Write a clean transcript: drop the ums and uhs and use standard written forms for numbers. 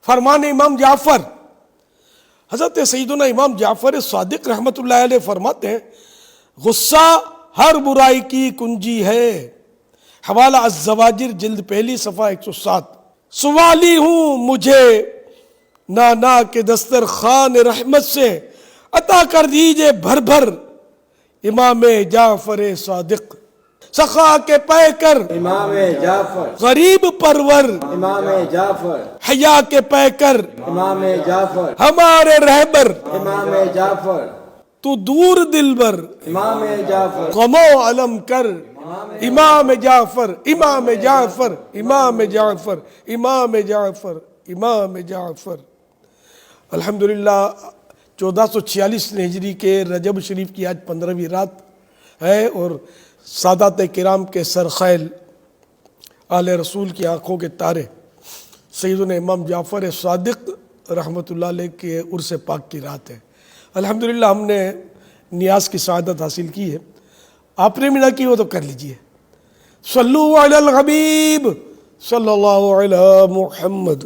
فرمان امام جعفر، حضرت سیدنا امام جعفر صادق رحمۃ اللہ علیہ فرماتے ہیں غصہ ہر برائی کی کنجی ہے۔ حوالہ الزواجر جلد پہلی صفحہ 107۔ سوالی ہوں مجھے نانا کے دسترخوان رحمت سے، عطا کر دیجئے بھر بھر امام جعفر صادق۔ سخا کے پیکر امام جعفر، غریب پرور امام جعفر، حیا کے پیکر امام جعفر، ہمارے رہبر، امام جعفر، تو دور دلبر امام جعفر، غم و علم کر امام جعفر، امام جعفر، امام جعفر، امام جعفر، امام جعفر۔ الحمدللہ 1446 ہجری کے رجب شریف کی آج 15ویں رات ہے، اور سادات کرام کے سرخیل آل رسول کی آنکھوں کے تارے سیدنا امام جعفر صادق رحمۃ اللہ علیہ کے عرس پاک کی رات ہے۔ الحمدللہ ہم نے نیاز کی سعادت حاصل کی ہے، آپ نے بھی نہ کی ہو تو کر لیجئے۔ صلو علی الحبیب صلی اللہ علی محمد۔